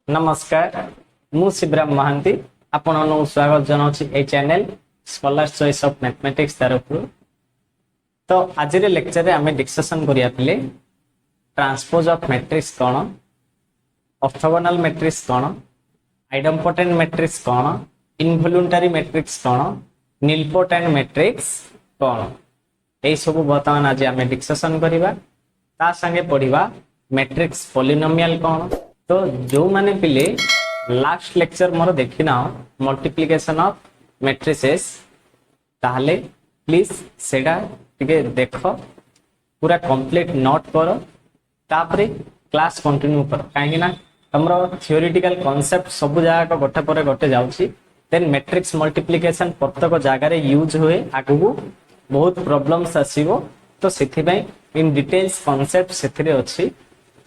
नमस्कार मु शिवराम महांती आपण स्वागत जनाऊँ ए channel Scholar Choice of Mathematics तरफ। तो आज लेक्चर रे आमे डिस्कशन करिया पिले ट्रांसपोज ऑफ मैट्रिक्स कौन, ऑर्थोगोनल मैट्रिक्स कौन, आइडेम्पोटेंट मैट्रिक्स कौन, इनवॉल्यूंटरी मैट्रिक्स कौन, निलपोटेंट मैट्रिक्स कौन, ए सब बर्तमान आज आमे डिस्कशन करिबा। ता संगे पढ़िबा मैट्रिक्स पॉलिनोमियल कौन। तो जो माने पिले लास्ट लेक्चर मोर देखिना मल्टीप्लिकेशन ऑफ मैट्रिसेस ताहले प्लीज सेटा टिके देखो, पूरा कंप्लीट नोट करो, तापरे क्लास कंटिन्यू करो। काहे ना हमरो थ्योरेटिकल कांसेप्ट सब जगह को गोटे पर गोटे जाउची, देन मैट्रिक्स मल्टीप्लिकेशन प्रत्येक जगह रे यूज हुए, आगु बहुत प्रॉब्लम्स आसीबो। तो सेथि पय इन डिटेल्स कांसेप्ट सेथिरे अछि,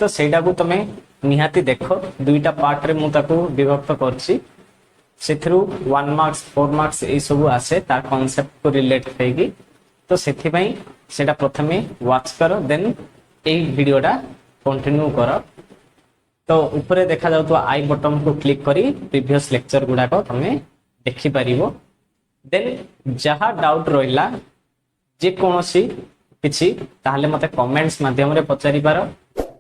तो सेटा को तमे निहाती देखो। दुईटा पार्ट रे मु ताको विभक्त करछि, सेथरु 1 मार्क्स 4 मार्क्स ए सब आसे तार कांसेप्ट को रिलेट हेगी। तो सेथि पय सेटा प्रथमे वॉच करो, देन ए वीडियोटा कंटिन्यू करो। तो ऊपर देखा जाउ तो आई बटन को क्लिक करी प्रीवियस लेक्चर गुडा को तमे देखि परिबो। देन जहा डाउट रहिला जे कोनोसी किछि ताहले मते कमेंट्स माध्यम रे पचारि पारो।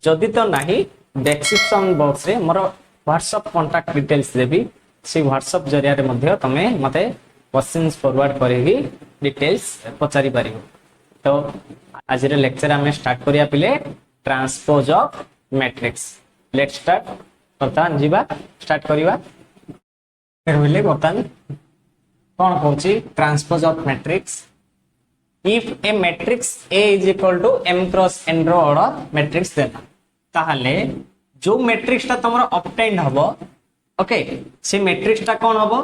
जदि तो नाही डिस्क्रिप्शन बॉक्स रे मोर व्हाट्सएप कांटेक्ट डिटेल्स देबी, से व्हाट्सएप जरिया रे मध्ये तमे मते क्वेश्चंस फॉरवर्ड करेगी, डिटेल्स पचारि पारिबो। तो आज रे लेक्चर हमें स्टार्ट करिया पिले transpose of matrix. Let's start. बर्तमान जीवा स्टार्ट करिवा। फिर होइले बर्तमान कोन कहूची transpose of matrix. If a matrix A is equal to m cross n रो ऑर्डर मैट्रिक्स देना, ताहले जो मैट्रिक्स ता तमरो ऑब्टेन हबो, ओके, से मैट्रिक्स ता कोन हबो,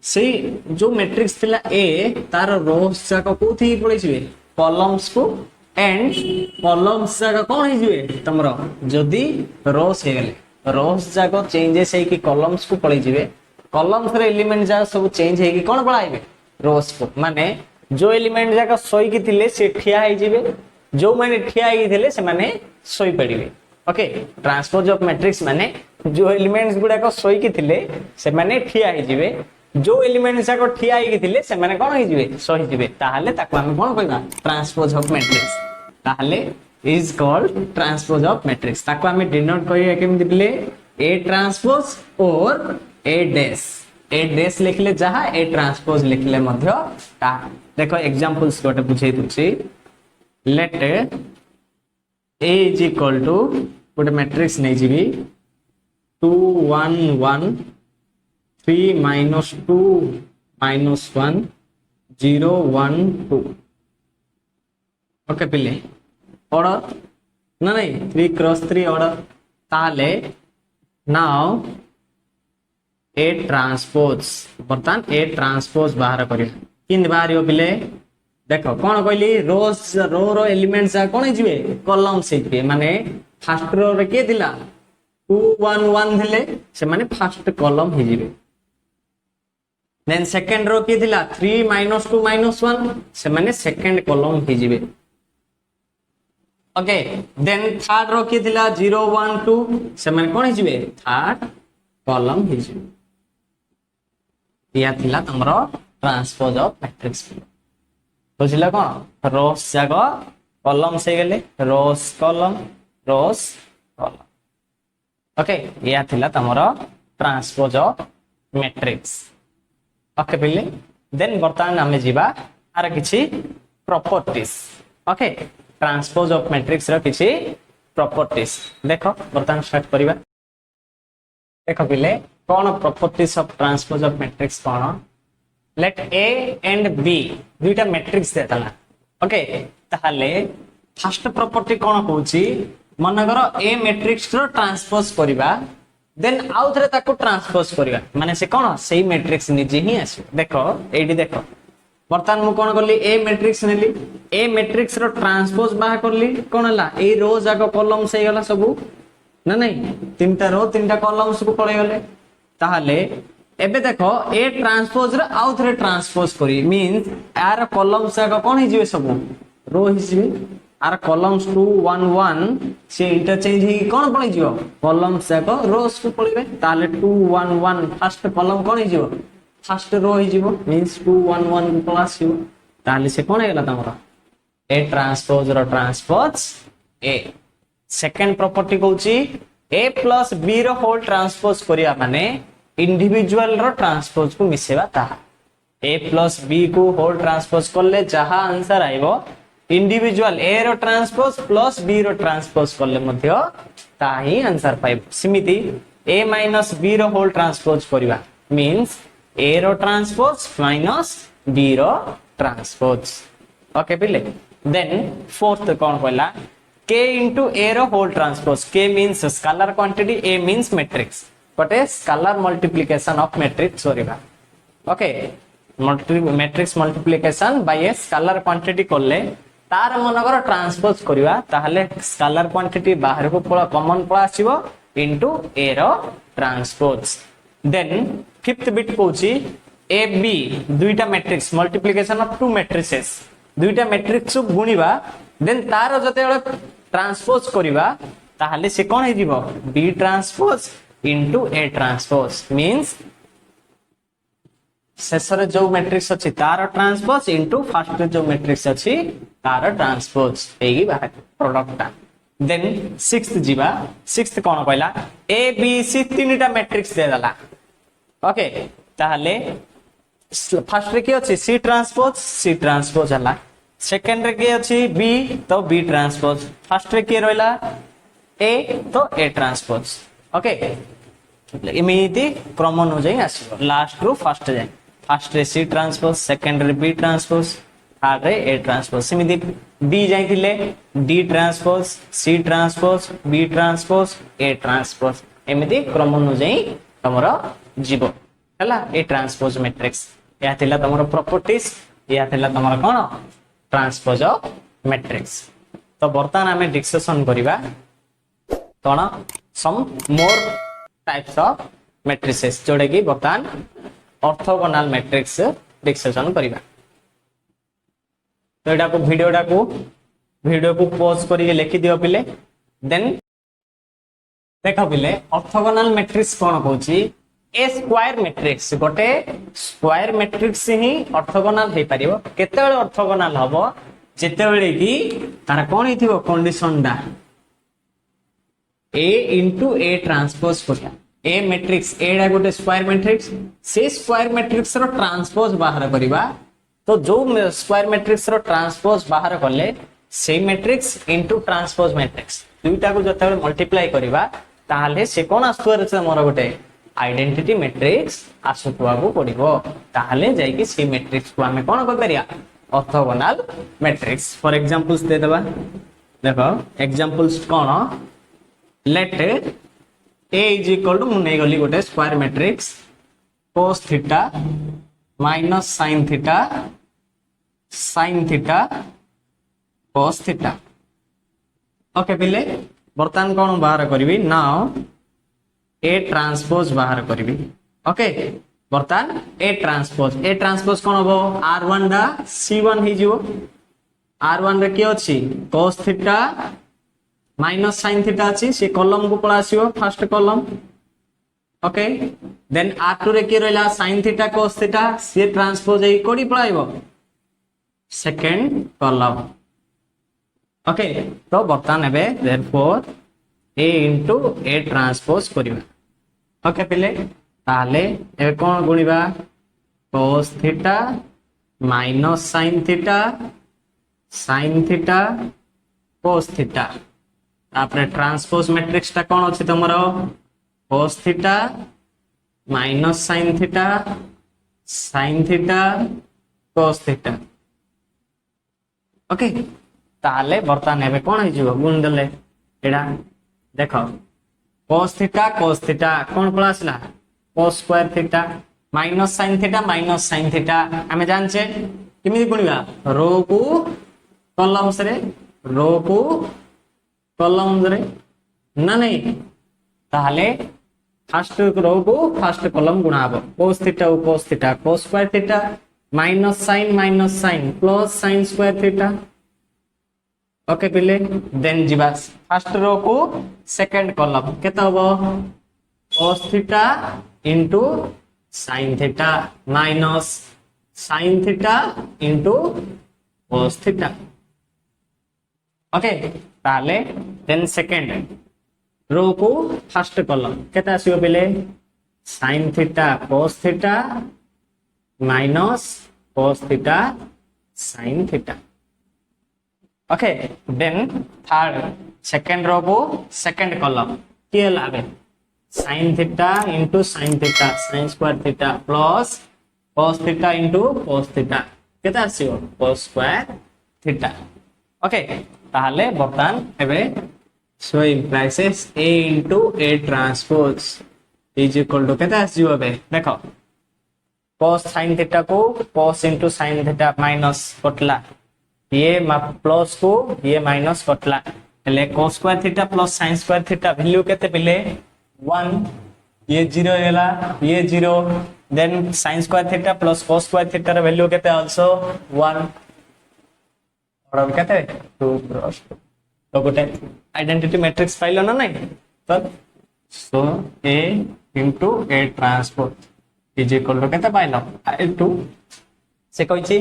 से जो मैट्रिक्स थिला A तार रोस जाक कोथि पळै छिवे कॉलम्स को, एंड कॉलम्स जाक कोन हे जिवे तमरो जदी रोस हे गेले, रोस जाक चेंजेस हे कि कॉलम्स को पळै जिवे, कॉलम्स रे एलिमेंट जा सब चेंज हे कि कोन पळाइबे रोस को। माने जो एलिमेंट जाक सोई कि थिले से ठिया हे जिवे, जो माने ठिया हे थिले से माने सोई पड़िबे। ओके, ट्रांसपोज ऑफ मैट्रिक्स माने जो एलिमेंट्स गुडा को सोई कि थिले से माने ठिया हे जिवे, जो एलिमेंट्स जाक ठिया हे थिले से माने कोन हे जिवे सोई जिवे, ताहाले ताको हम कोन कहबा ट्रांसपोज ऑफ मैट्रिक्स। ताहाले is called transpose of matrix. ताको हम डिनोट करिया केमि दिले ए ट्रांसपोज और ए डैश। ए डैश लिखले जहा ए ट्रांसपोज लिखले मध्य ता। देखो एग्जांपल्स गोटे बुझे दुछि। Let A is equal to गोटे मैट्रिक्स नै जिबी 2 1 1 3 minus 2 minus 1 0 1 2। ओके पिले ऑर्डर ना नहीं 3 क्रॉस 3 ऑर्डर। ताले नाउ ए ट्रांसपोज, बर्तमान ए ट्रांसपोज बाहर करिया किन बाहर पिले। देखो कौन कहली रोज रो रो एलिमेंट्स आ कौन जिवे कॉलम्स हे, माने फर्स्ट रो रे के दिला 2 1 1 थिले से माने फर्स्ट कॉलम हे जिवे। देन सेकंड रो के दिला 3 2 1 से माने सेकंड कॉलम हे जिवे। ओके, देन थर्ड रो के दिला 0 1 2 से माने कौन हे जिवे थर्ड कॉलम हे जिवे। या थिला तमरो ट्रांसपोज ऑफ मैट्रिक्स। बुझिला कोन रोस जाक कॉलम से गेले rows column rows column. Okay, या थिला तमरो ट्रांसपोज ऑफ मैट्रिक्स। ओके पिले, देन बर्तमान हमें जीवा आर किछि properties. Okay, transpose of matrix रो किछि प्रॉपर्टीज देखो बर्तमान स्टार्ट करिवा। देखो पिले कोन properties of transpose of matrix कोन। लेट A एंड B दुईटा मैट्रिक्स देता ना। ओके, ताहले फर्स्ट प्रॉपर्टी कोन कहूची, मन करो A मैट्रिक्स रो ट्रांसपोज करिबा, देन आउ थरे ताको ट्रांसपोज करिबा, माने से कोन सेही मैट्रिक्स निजे ही आसी। देखो एडी देखो बर्तमान मु कोन करली A मैट्रिक्स नेली, A मैट्रिक्स रो ट्रांसपोज बाहा करली, कोन हला ए रो जाको कॉलम से गला सब ना नहीं, तीनटा रो तीनटा कॉलम्स को पड़े गले। ताहले एबे देखो ए ट्रांसपोज रे आउ थरे ट्रांसपोज करी मींस यार कॉलम से कोन हि जिवे सब रो हि जिवे, आर कॉलम्स 2 1 1 से इंटरचेंज ही कोन पळै जिवो कॉलम्स जाको रोज को पळिबे ताले 2 1 1 फर्स्ट कॉलम कोन जिवो फर्स्ट रो ही जिवो मींस 2 1 1 प्लस जिवो ताले से कोन हेला तमरा ए ट्रांसपोज रो ट्रांसपोज ए सेकंड प्रॉपर्टी कहूची ए प्लस बी रो होल ट्रांसपोज करिया माने इंडिविजुअल रो ट्रांसपोज को मिसेबा ता ए प्लस बी को होल ट्रांसपोज करले जहा आंसर आइबो इंडिविजुअल ए रो ट्रांसपोज प्लस बी रो ट्रांसपोज करले मध्य ता ही आंसर पाइबो सिमिति ए माइनस बी रो होल ट्रांसपोज करिवा मींस ए रो ट्रांसपोज माइनस बी रो ट्रांसपोज ओके पिले देन फोर्थ कोन कहला k into a रो whole transpose k means scalar quantity a means matrix but a scalar multiplication of matrix करिवा okay matrix multiplication by a scalar quantity करले तार मनकर transpose करिवा ताहले स्केलर क्वांटिटी बाहर को पूरा कॉमन पळा आसीबो इनटू ए रो ट्रांसपोज देन फिफ्थ बिट कहूची ए बी दुईटा matrix multiplication of two matrices दुईटा मैट्रिक्स गुणिबा देन तार जते ट्रांसपोज करिवा ताहले से कोन हे जिवो B transpose into A transpose means शेषरे जो मैट्रिक्स अछि तार ट्रांसपोज इनटू फर्स्ट जो मैट्रिक्स अछि तार ट्रांसपोज एगी बाहर प्रोडक्टटा देन सिक्स्थ जीवा सिक्स्थ कोन कहला ए बी सी तीनटा मैट्रिक्स दे दला ओके ताहले फर्स्ट रे की अछि सी ट्रांसपोज हला सेकंड रे की अछि बी तो बी ट्रांसपोज फर्स्ट रे की रहला ए तो ए ट्रांसपोज ओके इमिति क्रम अनुसार आसीबो लास्ट रो फर्स्ट जाय फर्स्ट रे सी ट्रांसपोज सेकंड रे बी ट्रांसपोज थर्ड रे ए ट्रांसपोज सिमिति बी जाइथिले D transpose C transpose B transpose A transpose एमिति क्रम अनुसार तमरो जीवो हला ए ट्रांसपोज मैट्रिक्स या थिला तमरो प्रॉपर्टीज या थिला तमरो कोन ट्रांसपोज मैट्रिक्स तो बर्तमान हमें डिस्कशन करिबा कोन सम मोर टाइप्स ऑफ मैट्रिसेस जोड़े की बर्तमान ऑर्थोगोनल मैट्रिक्स डिस्कशन करिबा तो एटा को वीडियो को पॉज करिके लिखि दियो पिले देन देखो पिले ऑर्थोगोनल मैट्रिक्स कोन कहूची ए स्क्वायर मैट्रिक्स गोटे स्क्वायर मैट्रिक्स ही ऑर्थोगोनल हे परिबो केतेबेले ऑर्थोगोनल हबो जेतेबेले की तार कोन हिथिबो कंडीशन डा ए इंटू ए ट्रांसपोज करिया ए मैट्रिक्स एडा गोटे स्क्वायर मैट्रिक्स से स्क्वायर मैट्रिक्स रो ट्रांसपोज बाहर करिबा तो जो स्क्वायर मैट्रिक्स रो ट्रांसपोज बाहर करले से मैट्रिक्स इनटू ट्रांसपोज मैट्रिक्स दुईटा को जते मल्टीप्लाई करिबा ताहले से कोन आसुर से मोर गोटे आइडेंटिटी मैट्रिक्स आसुतुआ को पड़िबो ताहले जाई कि से मैट्रिक्स को हमें कोन कर परिया ऑर्थोगोनल मैट्रिक्स फॉर एग्जांपल्स दे देबा देखो एग्जांपल्स कोन let a is equal to मुने गली गोटे square matrix cos theta minus sin theta cos theta okay पिले बर्तमान कोन बाहर करबी नाउ a ट्रांसपोज बाहर करबी ओके बर्तमान a ट्रांसपोज कोन हो r1 डा c1 ही जो r1 रे की अछि cos theta minus sin theta अछि से कॉलम को पळा आसीबो first column okay then r2 रे की रहला sin थीटा cos थीटा से ट्रांसपोज ए कोडी पळाइबो सेकंड कॉलम ओके तो बर्तमान हेबे therefore a into a transpose करिबा ओके पिले ताले ए कोन गुणिबा cos theta minus sin theta cos theta आपरे ट्रांसपोज मैट्रिक्स ता कोन अछि तमरो cos theta minus sin theta cos theta okay ताले बर्तमान हेबे कोन हे जिवो गुण देले एडा देखो cos थीटा कोन पळा आसला cos square theta minus sin theta हमें जानछे किमिति गुणिबा रो को कॉलम्स रे ना नहीं ताहले फर्स्ट रो को फर्स्ट कॉलम गुणाबो cos theta cos square theta minus sin plus sin square theta okay पिले देन जीवा फर्स्ट रो को सेकंड कॉलम केते हबो cos theta into sin theta minus sin theta into cos theta okay ताले then second row को first column केते आसीबो पिले sin theta cos theta minus cos theta sin theta okay then third second row को second column के लागे sin theta into sin theta sin square theta plus cos theta into cos theta केते आसीबो cos square theta okay ताले बर्तन एबे so implies a into a transpose is equal to केते आसीबो बे देखो cos sin थीटा को cos into sin theta minus कटला ये प्लस को ये माइनस कटला એટલે cos square theta plus sin square theta value केते पिले 1 ये 0 हैला ये 0 then sin square theta plus cos square theta रे वैल्यू केते आल्सो 1 और केते 2 क्रॉस तो गोटे आइडेंटिटी मैट्रिक्स फाइल ना नहीं तो so a into a transpose is equal to केते पाइलो 2 से कहछि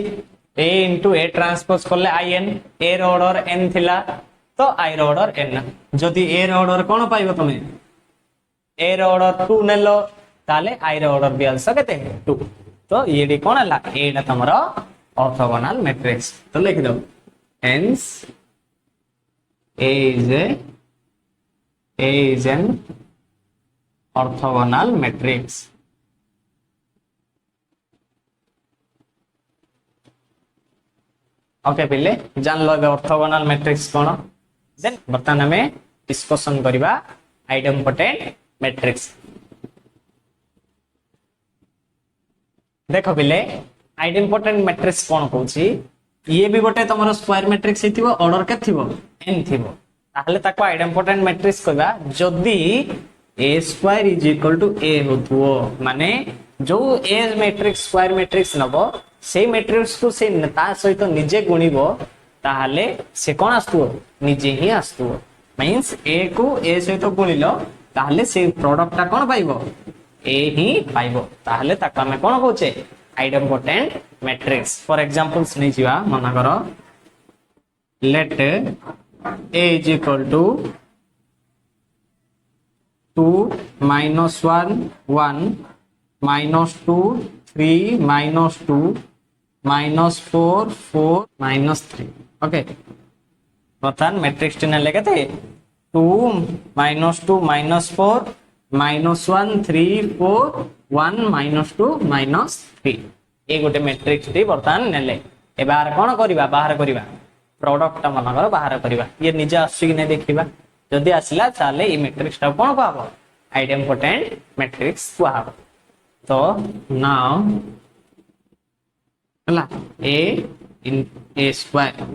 a into a ट्रांसपोज करले in a रो ऑर्डर n थिला तो i रो ऑर्डर n जदि a रो ऑर्डर कोन पाइबो तमे a रो ऑर्डर 2 नेलो ताले i रो ऑर्डर भी आल्सो केते 2 तो ये कोन हला a ना तमरो ऑर्थोगोनल मैट्रिक्स तो लिख दो hence a is an orthogonal matrix okay पिले जान लो ऑर्थोगोनल मैट्रिक्स कोन देन बर्तमान हमें डिस्कशन करबा आइडेम्पोटेंट मैट्रिक्स देखो पिले आइडेम्पोटेंट मैट्रिक्स कोन कहूची ये भी गोटे तमरो स्क्वायर मैट्रिक्स हिथिबो ऑर्डर के थिबो n थिबो ताहले ताको आइडेम्पोटेंट मैट्रिक्स कहबा जदी a square is equal to a होतुओ माने जो a मैट्रिक्स स्क्वायर मैट्रिक्स नबो से मैट्रिक्स को से ता सहित निजे गुणिबो ताहले से कोन आस्तुओ निजे ही आस्तुओ मींस a को a सहित गुणिलो ताहले से प्रोडक्ट ता कोन पाइबो a ही पाइबो ताहले ताको हम कोन कहूचे आइडेम्पोटेंट मैट्रिक्स फॉर एग्जांपल्स नै जिवा मना करो let a is equal to 2 minus 1 1 minus 2 3 minus 2 minus 4 4 minus 3 okay बर्तमान मैट्रिक्स टी नेले केते 2 minus 2 minus 4 minus 1 3 4 1 minus 2 minus 3 ए गोटे मैट्रिक्स टी बर्तमान नेले ए बाहर कोन करबा बाहर करबा प्रोडक्ट मन कर बाहर करबा ये निजे आसी कि नै देखिबा जदि आसिला ताले ई मैट्रिक्स टा कोन कहबो आइडेम्पोटेंट मैट्रिक्स कहबो तो नाउ हला a in a square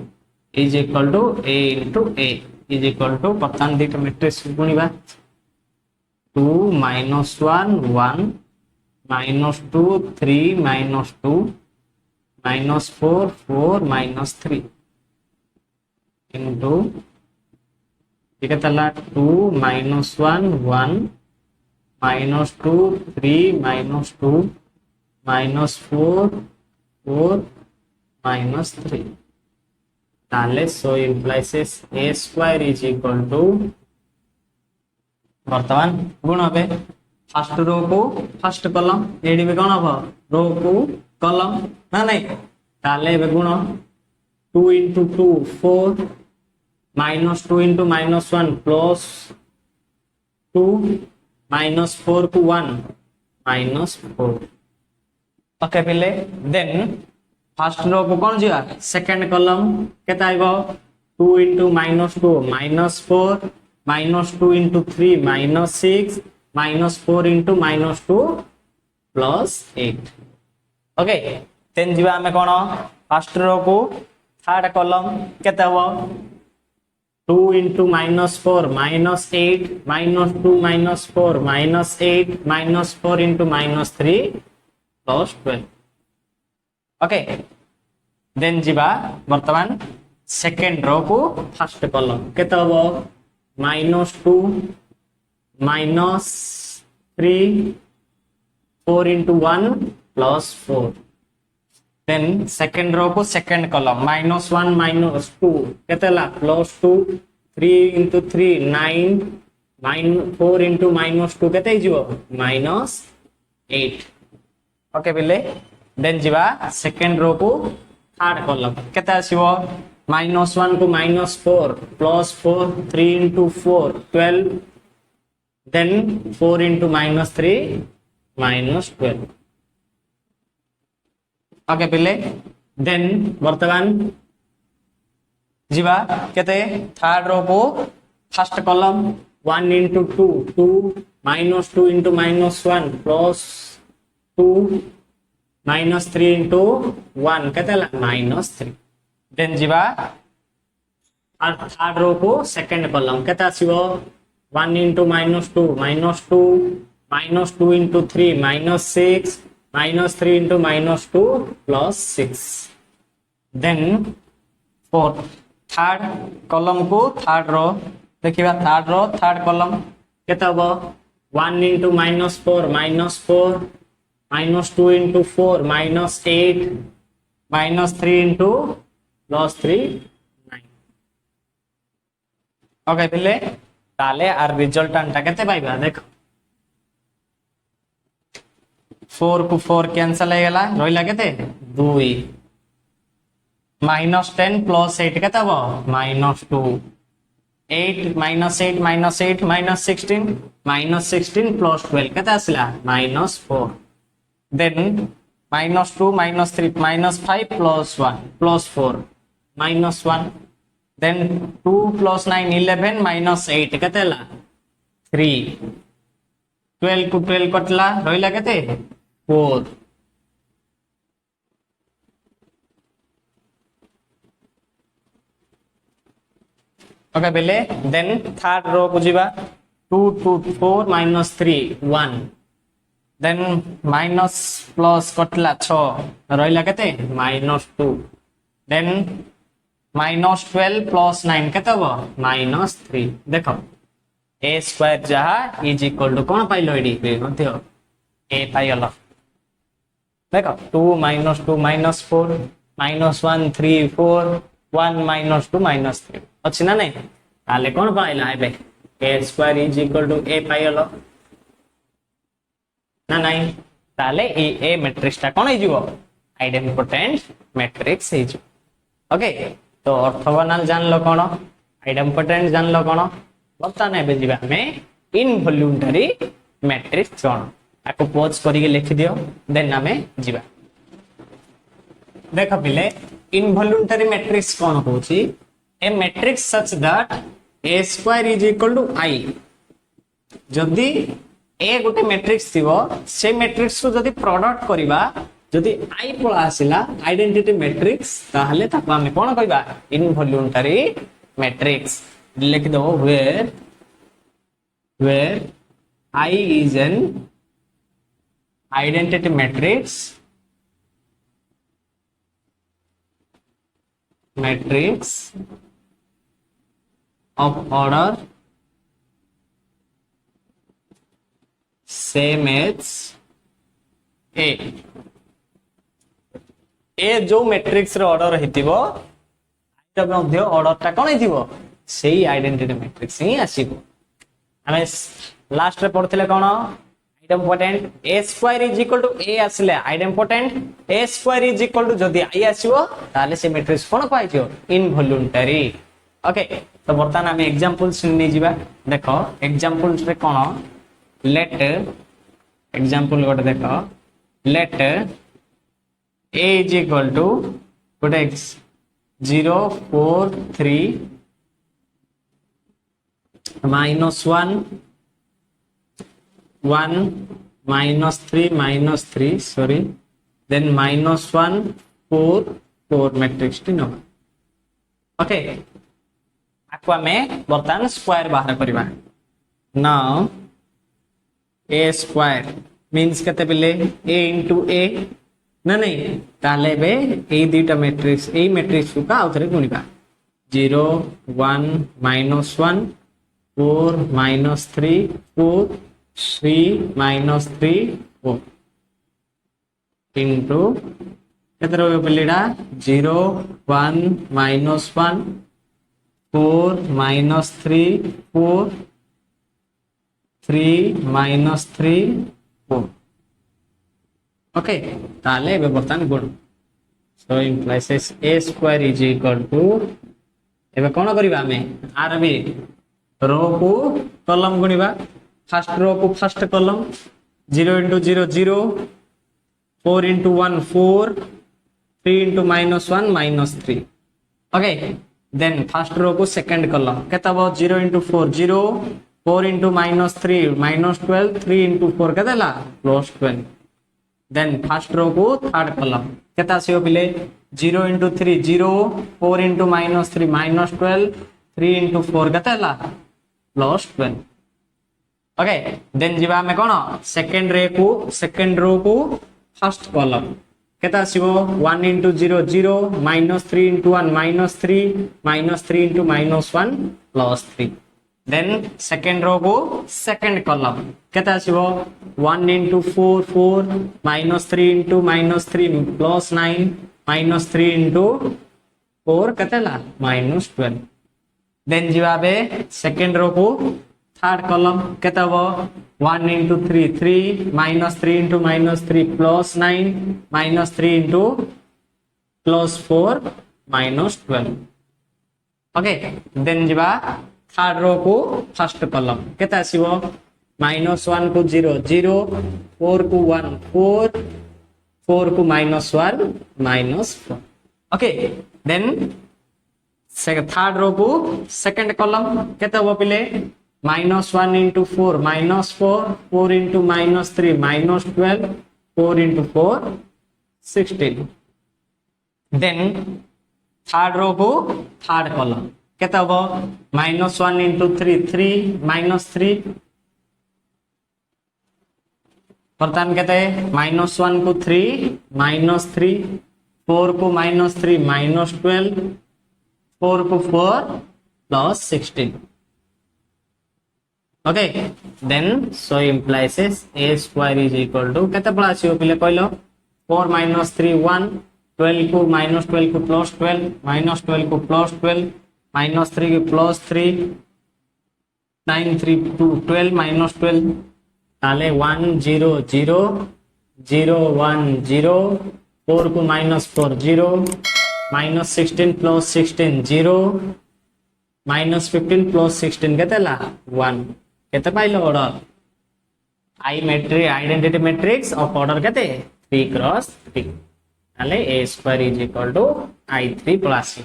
is equal to a into a is equal to पतान दिट मैट्रिक्स गुणिबा 2 minus 1 1 minus 2 3 minus 2 minus 4 4 minus 3 into ठीक है तला 2 minus 1 1 minus 2 3 minus 2 minus 4 4 minus 3 ताले so implies a square is equal to वर्तमान गुण হবে फर्स्ट रो को फर्स्ट कॉलम एडी भी कोन हो रो को कॉलम ना नहीं ताले बे गुण 2 into 2 4 minus 2 into minus 1 plus 2 minus 4 को 1 minus 4 ओके पहले देन फर्स्ट रो को कौन जिया सेकंड कॉलम केता आइबो 2 into minus 2 minus 4 minus 2 into 3 minus 6 minus 4 into minus 2 plus 8 okay then जिवा हमें कोन फर्स्ट रो को थर्ड कॉलम केता हो 2 into minus 4 minus 8 minus 2 minus 4 minus 8 minus 4 into minus 3 plus 12 okay then जीवा वर्तमान second row को first column केते हबो -2 -3 4 into 1 plus 4 then second row को second column -1 -2 केतेला +2 3 into 3 9 4 into -2 केते हिजिवो -8 ओके बिले देन जीवा सेकेंड रो को थर्ड कॉलम केते आसीबो -1 को -4 +4 3 into 4 12 then 4 into -3 -12 ओके पिले देन वर्तमान जीवा केते थर्ड रो को first column 1 into 2 2 -2 into -1 plus 2 -3 into 1 केते ला -3 देन जीवा थर्ड रो को सेकंड कॉलम केते आसीबो 1 into -2 -2 -2 into 3 -6 -3 into -2 plus 6 then fourth third column को थर्ड रो देखिबा थर्ड रो थर्ड कॉलम केते हबो 1 into -4 -4 -2 into 4 -8 -3 into +3 9 ओके पिले ताले आर रिजल्टेंट केते पाइबा देखो 4 को 4 कैंसिल हो गला रहिला केते 2 -10 + 8 केते हबो -2 8 -8 -8 -16 -16 + 12 केते आसला -4 देन -2 -3 -5 + 1 + 4 -1 देन 2 + 9 11 -8 केते ला 3 12 को 12 कटला रहिला केते 4 ओके बेले देन थर्ड रो को जीवा 2 2 4 -3 1 देन माइनस प्लस कटला 6 रहिला केते -2 देन -12 + 9 केते हबो -3 देखो a² जहा इज इक्वल टू कोन पाइलो एडी मध्य a पाइलो देखो 2 -2 -4 -1 3 4 1 -2 -3 अछि ना नहीं ताले कोन पाइला एबे a² is equal to a पाइलो ना नहीं ताले ए मैट्रिक्स ता कोन हिजिवो आइडेंटिपोटेंट मैट्रिक्स हिजिवो ओके तो ऑर्थोगोनल जान लो कोन आइडेंटिपोटेंट जान लो कोन बता नै बेजिबा हमें इनवॉल्यूंटरी मैट्रिक्स कोन आको पॉज करिके लिखि दियो देन हमें जीवा देखो पिले इनवॉल्यूंटरी मैट्रिक्स कोन होची a matrix such that a² is equal to i जदी ए गोटे मैट्रिक्स थिवो से मैट्रिक्स को जदी प्रोडक्ट करिबा जदी i पळा आसिला आइडेंटिटी मैट्रिक्स ताहले ताको हमें कोन कहबा इनवॉल्यूंटरी मैट्रिक्स लिख दो where i is an identity matrix of order same as ए जो मैट्रिक्स रो ऑर्डर हेतिबो तब मध्ये ऑर्डर ता कोन हेतिबो सेही आइडेंटिटी मैट्रिक्स ही आसीबो हमें लास्ट रे पढथिले कोन idempotent a² is equal to a आसले idempotent a² is equal to जदी i आसीबो ताले से मैट्रिक्स कोन पाइजो इनवॉल्यूंटरी ओके तो बर्तमान हम एग्जांपल्स नि जिबा देखो एग्जांपल्स रे कोन लेट एग्जांपल गोटे देखो late a is equal to गोटे 0 4 3 -1 1 -3 sorry then -1 4 4 मैट्रिक्स टी न ओके आको हमें बर्तमान स्क्वायर बाहर करबा नाउ a² मींस केते बेले a into a ना नहीं ताले बे ए दुटा मैट्रिक्स ए मैट्रिक्स का आउथरे गुणिबा 0 1 minus 1 4 minus 3 4 3 minus 3 4 into କେତେ ରହିବ ପିଲେଟା 0 1 minus 1 4 minus 3 4 3 minus 3 4 ओके ताले ଏବେ ବର୍ତ୍ତମାନ ଗୁଣ so implies a square is equal to ଏବେ कोन करिबा हमें आर बी रो को कॉलम गुणिबा फर्स्ट रो को first column 0 into 0 0 4 into 1 4 3 into minus 1 minus 3 okay then first row को second column केता बो 0 into 4 0 4 into minus 3 minus 12 3 into 4 केता ला plus 12 then first row को third column केता सियो पिले 0 into 3 0 4 into minus 3 minus 12 3 into 4 केता ला plus 12 okay then जीवा में कोन second row को first column केता सिबो 1 into 0 0 minus 3 into 1 minus 3 minus 3 into minus 1 plus 3 then second row को second column केता सिबो 1 into 4 4 minus 3 into minus 3 plus 9 minus 3 into 4 केता ला minus 12 then जीवाबे second row को third column केता वो 1 into 3 3 minus 3 into minus 3 plus 9 minus 3 into plus 4 minus 12 okay then जीवा third row को first column केता सिवो minus 1 को 0 0 4 को 1 4 4 को minus 1 minus 4 okay then third row को second column केता वो पिले minus 1 into 4 minus 4 4 into minus 3 minus 12 4 into 4 16 then third row को third column केता हो minus 1 into 3 3 minus 3 प्रथम कहते हैं minus 1 को 3 minus 3 4 को minus 3 minus 12 4 को 4 plus 16 okay then so implies a square is equal to केते पड़ा आसी पिले कहलो 4 minus 3 1 12 को minus 12 को plus 12 minus 12 को plus 12 minus 3 को plus 3 9 3 2 12 minus 12 ताले 1 0 0 0 1 0 4 को minus 4 0 minus 16 plus 16 0 minus 15 plus 16 केते ला 1 केते पाइलो order I matrix identity matrix of order केते 3 क्रॉस 3 ताले a square is equal to i3 plus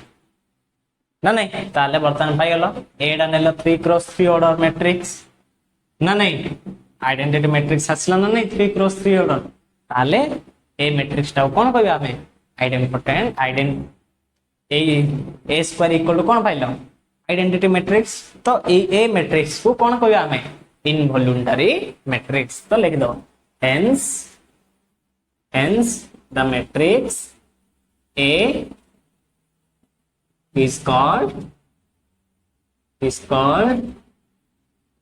ना नहीं ताले बर्तन पाइ गेलो एडा नेलो 3 क्रॉस 3 ऑर्डर मैट्रिक्स ना नहीं आइडेंटिटी मैट्रिक्स आसला ना नहीं 3 क्रॉस 3 ऑर्डर ताले ए मैट्रिक्स टा कोन कहबा हमें identity A square equal to कोन पाइलो आइडेंटिटी मैट्रिक्स तो ए मैट्रिक्स को कौन कहबा हमें इनवॉल्यूंटरी मैट्रिक्स तो लिख दो hence the matrix A is called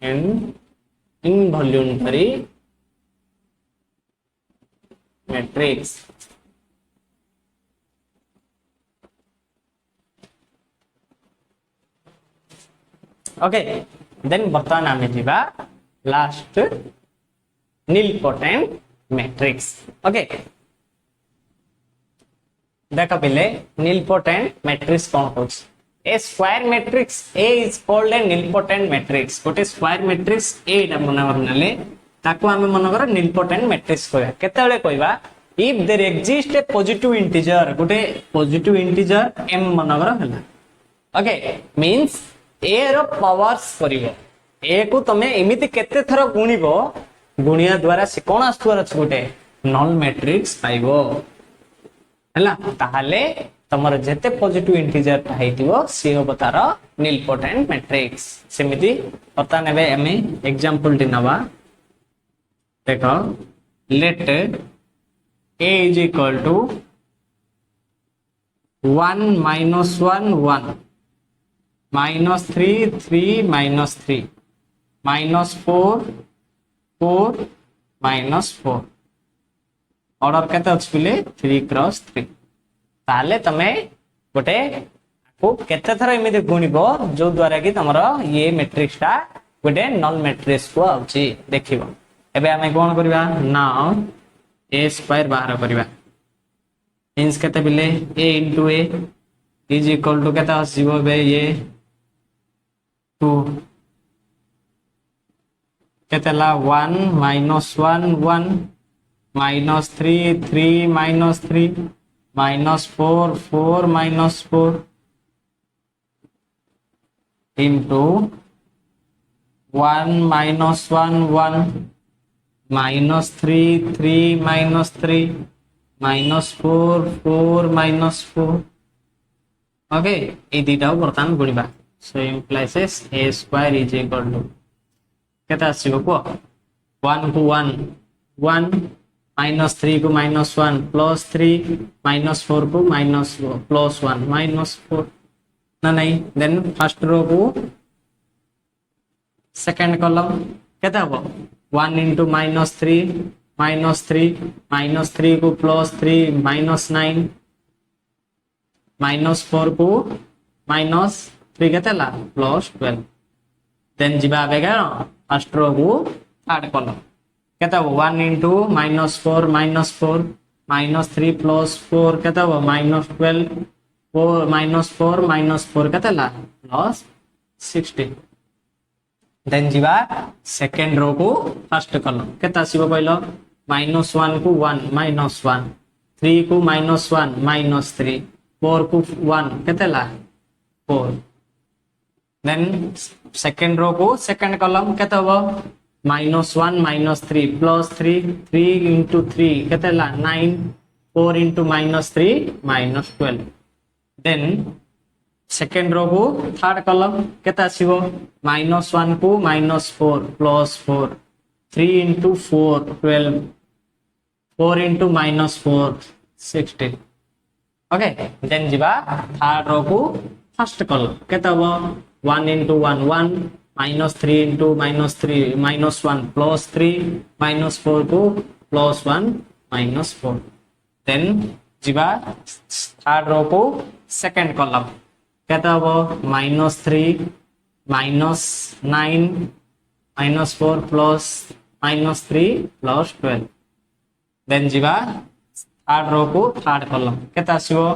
an involuntary matrix okay then बर्तमान आमे जीवा लास्ट nilpotent matrix okay देखा पहले nilpotent matrix कौन होच a square matrix A is called a nilpotent matrix गोटे square matrix A डा मनवर नले ताको आमे मनवर nilpotent matrix कहया केते बेले कहबा if there exists a positive integer गोटे positive integer m मनवर हला okay means ए रो पावर्स करिवो ए को तमे एमिति केते थरो गुणिबो गुणिया द्वारा से कोन आस्तुर अछि गोटे नल मैट्रिक्स पाइबो हला ताहाले तमर जेते पॉजिटिव इंटीजर थाइतिबो से हो तार nilpotent मैट्रिक्स सेमिति पता नेबे एमे एग्जांपल दिनवा देखो late a is equal to 1 minus 1 1 -3 3 -3 -4 4 -4 order केते अछि बिले 3 क्रॉस 3 ताले तमे गोटे को केते थरा एमिति गुणिबो जो द्वारा कि तमरो ये मैट्रिक्स टा गोटे नल मैट्रिक्स को आउची देखिबो एबे हमें कोन करबा नाउ a स्क्वायर बाहर करबा मींस केते बिले a * a is equal to केते आसीबो बे ये 2 केते ला 1 -1 1 -3 3 -3 -4 4 -4 into 1 -1 1 -3 3 -3 -4 4 -4 ओके ए दीटा बर्तमान गुणिबा so implies a square is equal to केता आसीबो को 1 को 1 1 -3 को -1 +3 -4 को +1 -4 ना नहीं देन फर्स्ट रो को सेकंड कॉलम केता हो 1 into -3 -3 को +3 -9 -4 को -3 केते ला +12 देन जिबा आबेगा फर्स्ट रो को थर्ड कॉलम केता हो 1 into -4 -4 -3 +4 केता हो -12 4 -4 केते ला +16 देन जिबा सेकंड रो को फर्स्ट कॉलम केता आसीबो पहिलो -1 को 1 -1 3 को -1 -3 4 को 1 केते ला 4 देन सेकंड रो को सेकंड कॉलम केता हो -1 -3 +3 3 into 3 केते ला 9 4 into -3 -12 देन सेकंड रो को थर्ड कॉलम केता आसीबो -1 को -4 +4 3 into 4 12 4 into -4 16 ओके देन जिबा थर्ड रो को फर्स्ट कॉलम केता हो 1 into 1 1 -3 into -3 -1 +3 -4 को +1 -4 देन जिबा थर्ड रो को सेकंड कॉलम केता हो -3 -9 -4 +-3 +12 देन जिबा थर्ड रो को थर्ड कॉलम केता आसीबो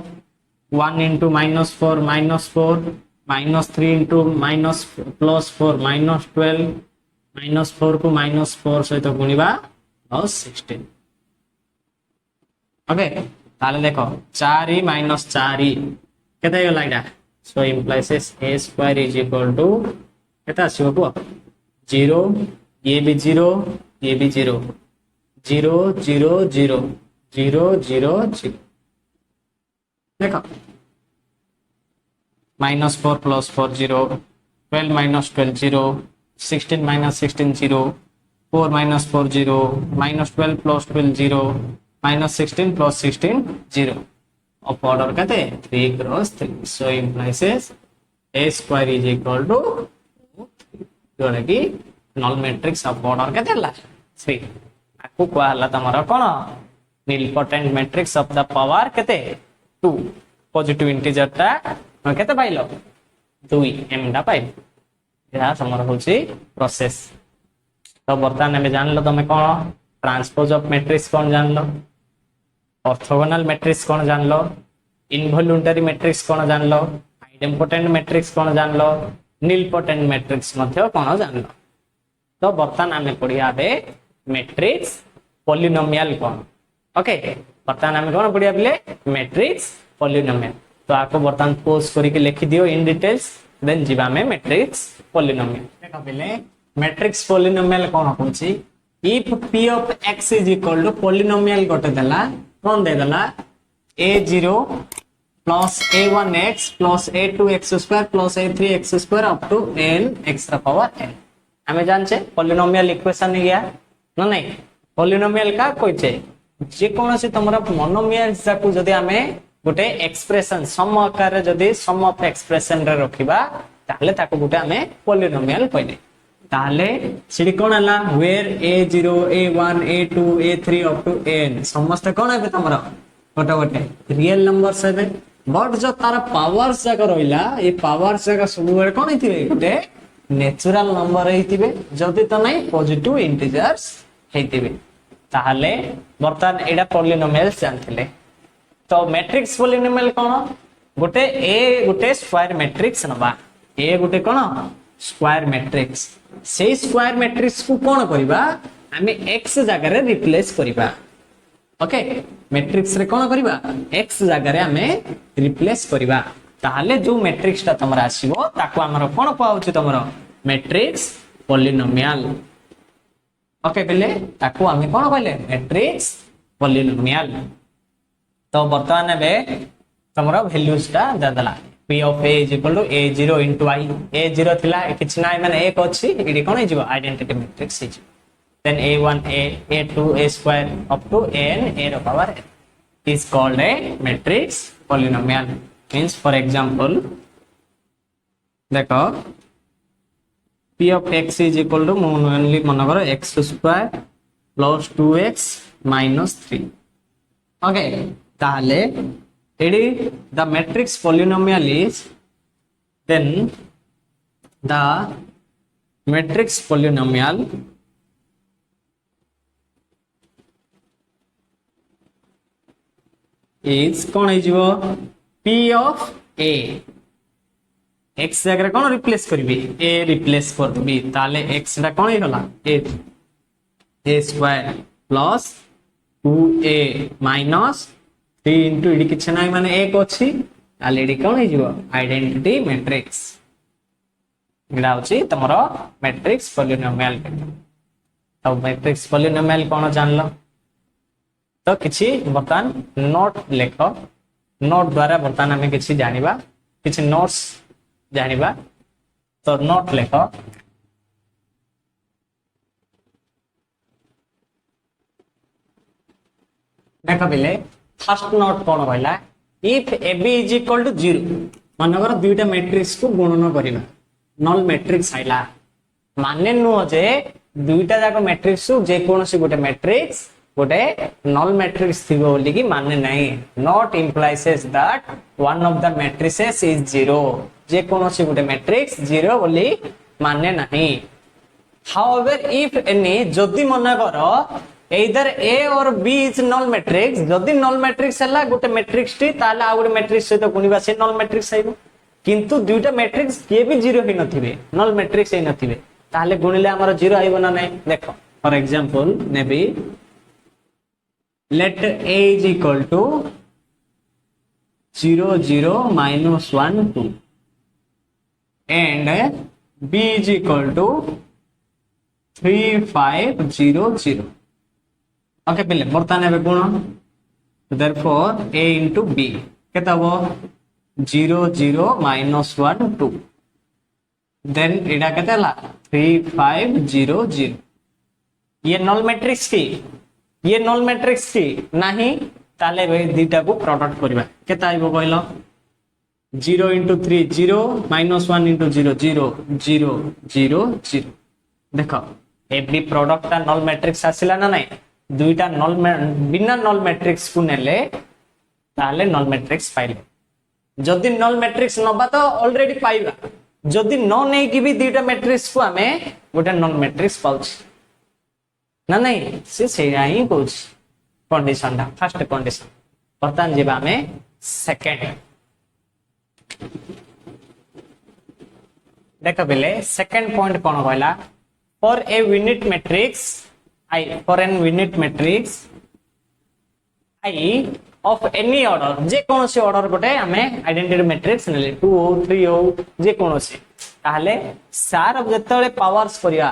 1 into -4 -4 -3 into +4 -12 -4 को -4 सहित गुणिबा +16 ओके ताले देखो 4 -4 केता यो लाइडा so implies a square is equal to केता आसीबो को 0 ये भी 0 ये भी 0 0 0 0 0 0 0 देखो -4 +4 0 12 -12 0 16 -16 0 4 -4 0 -12 +12 0 -16 +16 0 of order कहते 3 cross 3 so implies a square is equal to जोड़ा कि null matrix of order कहते ला 3 आपको क्या हला तमरा कौन nilpotent matrix of the power कहते 2 पॉजिटिव इंटीजर टा कहते पाइलो 2 m टा पाइल या तमरा होची प्रोसेस तो बर्तमान में जान लो तमे कौन ट्रांसपोज ऑफ मैट्रिक्स कौन जान लो ऑर्थोगोनल मैट्रिक्स कौन जान लो इनवॉल्यूंटरी मैट्रिक्स कौन जान लो आइडेम्पोटेंट मैट्रिक्स कौन जान लो नीलपोटेंट मैट्रिक्स मध्य कौन जान लो तो बर्तमान आमे पढ़िया बे मैट्रिक्स पॉलिनोमियल कौन ओके बर्तमान आमे कौन पढ़िया बिले मैट्रिक्स पॉलिनोमियल तो आपको बर्तमान पोज करके लिखि दियो इन डिटेल्स देन जीवा में मैट्रिक्स पॉलिनोमियल देखो बिले मैट्रिक्स पॉलिनोमियल कौन होची if p of x is equal to polynomial गोटे देला कौन दे देला a0 plus a1x plus a2x square plus a3x square up to n x the power n हमें जानचे पॉलिनोमियल इक्वेशन गया ना नहीं पॉलिनोमियल का कोई छे जे कोन से तमरा मोनोमियल जाकू जदी हमें गोटे एक्सप्रेशन सम आकार जदी सम ऑफ एक्सप्रेशन रे रखिबा ताहले ताको गुटे आमे पॉलिनोमियल कहले ताहले सिडी कोन हला where a0 a1 a2 a3 up to n समस्त कोन है तमरा गोटे गोटे रियल नंबर्स है बट जो तार पावर्स जाक रहिला ए पावर्स जाक सब बेले कोन हिथिबे गोटे नेचुरल नंबर हिथिबे जदी त नै पॉजिटिव इंटीजर्स हिथिबे ताहले बर्तमान एडा पॉलिनोमियल जानथिले तो मैट्रिक्स पॉलिनोमियल कोन गोटे स्क्वायर मैट्रिक्स नबा ए गोटे कोन स्क्वायर मैट्रिक्स से स्क्वायर मैट्रिक्स को कोन करबा हमें x जगह रे रिप्लेस करबा ओके मैट्रिक्स रे कोन करबा x जगह रे हमें रिप्लेस करबा ताहले जो मैट्रिक्स ता तमरा आसीबो ताको हमर कोन पाउछ तमरो मैट्रिक्स पॉलिनोमियल ओके बेले ताको हमें कोन कहले मैट्रिक्स पॉलिनोमियल तो वर्तमान बे तमरा वैल्यूज ता ददला p of a is equal to a0 into I a0 थिला किछ नाय माने एक अछि इडी कोन हिजबो आइडेंटिटी मैट्रिक्स हिज then a1 a2 a square up to n a रो power n is called a matrix polynomial means for example देखो p of x is equal to only मन करो x square plus 2x minus 3 okay ताले the matrix polynomial is then the matrix polynomial is कौन है p of a x जगह कौन replace करबी a replace कर दबी ताले x रा कौन होला a square plus 2a minus 3 into ED किछ नाही माने 1 अछि ताले इडी कोन हे जिवो आइडेंटिटी मैट्रिक्स इडा होची तमरो मैट्रिक्स पॉलिनोमियल तो मैट्रिक्स पॉलिनोमियल कोन जानलो तो किछि बर्तन नोट लेखो नोट द्वारा बर्तन हमें किछि जानिबा किछि नोट्स जानिबा तो नोट लेखो देखो बिले फर्स्ट नोट कोन कहला if ab is equal to 0 मानकर दुईटा मैट्रिक्स को गुणन करिबा नल मैट्रिक्स आइला माने नु जे दुईटा जाको मैट्रिक्स जे कोनसी गोटे मैट्रिक्स गोटे नल मैट्रिक्स थिबो बोली कि माने नाही not implies that one of the matrices is 0 जे कोनसी गोटे मैट्रिक्स 0 बोली माने नाही हाउएवर इफ एनी जदी मना करो either a or b is null matrix जदी null matrix हला गोटे मैट्रिक्स टी ताला आ गोटे मैट्रिक्स सहित गुणिबा से null matrix आइबो किंतु दुईटा मैट्रिक्स के भी 0 हे नथिबे null matrix हे नथिबे ताले गुणिले हमर 0 आइबो ना नै देखो for example navy let a is equal to 0 0 minus 1 2 and b is equal to 3 5 0 0 okay पिले बर्तमान एबे गुण therefore a into b केता हो 0 0 minus 1 2 then एडा केतला 3 5 0 0 ये नल मैट्रिक्स की नाही ताले भाई दीटा को प्रोडक्ट करबा केता आइबो कहलो 0 into 3 0 minus 1 into 0 0 0 0 0 देखो ए बी प्रोडक्ट ता नल मैट्रिक्स आसिला ना नाही दुईटा नल बिना नल मैट्रिक्स को नेले ताले नल मैट्रिक्स पाइले जदी नल मैट्रिक्स नबा तो ऑलरेडी पाइबा जदी न नै कि भी दुईटा मैट्रिक्स को हमें गोटे नल मैट्रिक्स पाउछ ना नहीं से ही कहूछ कंडीशन दा फर्स्ट कंडीशन बर्तमान जेबा हमें सेकंड देखो बेले सेकंड पॉइंट कोन कहला for a unit matrix I for an unit matrix I of any order जे कोनोसी ऑर्डर गोटे हमें आइडेंटिटी मैट्रिक्स नेले 2 हो 3 हो जे कोनोसी ताहले सार जतले पावर्स करिया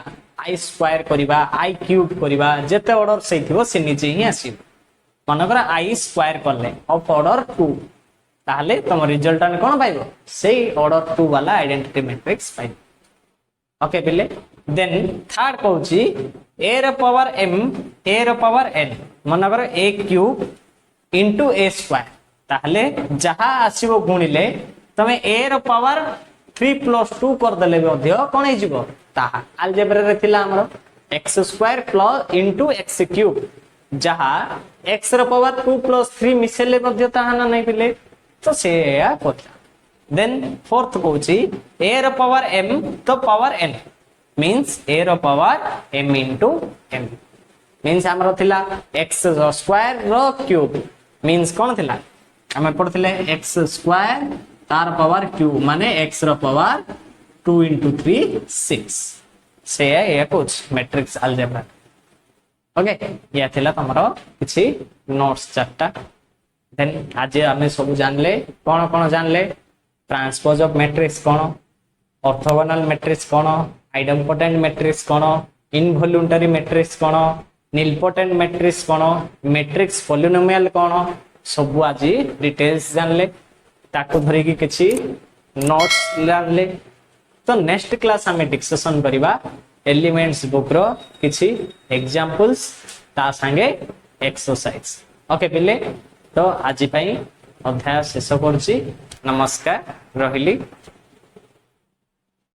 i स्क्वायर करिबा i क्यूब करिबा जते ऑर्डर सहिथिबो से नीचे ही आसी मनकर i स्क्वायर करले ऑफ ऑर्डर 2 ताहले तम रिजल्ट ने कोन पाइबो सेही ऑर्डर 2 वाला आइडेंटिटी मैट्रिक्स पाइबो ओके बिले देन थर्ड कहूची a रो पावर m a रो पावर n मनकर a cube into a square ताहले जहा आसीबो गुणिले तमे a रो पावर 3 + 2 कर देले भी कोन हे जिवो ताहा अलजेब्रा रे थिला हमरो x² + इनटू x³ जहा x रो पावर 2 + 3 मिसेले मध्ये ताहा ना नै पिले तो से या कोता देन फोर्थ कहूची a रो पावर m तो पावर n मींस a रो पावर m * m मींस हमरो थिला x² रो क्यूब मींस कोन थिला हमें पढ़थिले x² तार पावर क्यूब माने x रो पावर 2 * 3 6 से या कुछ मैट्रिक्स अलजेब्रा ओके या थिला तमरो किछि नोट्स चारटा देन आज हमें सब जानले कोन जानले ट्रांसपोज ऑफ मैट्रिक्स कोन ऑर्थोगोनल मैट्रिक्स कोन आइडेम्पोटेंट मैट्रिक्स कोन इनवॉल्यूंटरी मैट्रिक्स कोन निलपोटेंट मैट्रिक्स कोन मैट्रिक्स पॉलिनोमियल कोन सब आज डिटेल्स जानले ताको धरि कि किछि नोट्स जानले तो नेक्स्ट क्लास हमें डिस्कशन करिबा एलिमेंट्स बुक रो किछि एग्जांपल्स ता संगे एक्सरसाइज ओके पिले तो आज पई अध्याय शेष करछि नमस्कार रहिली।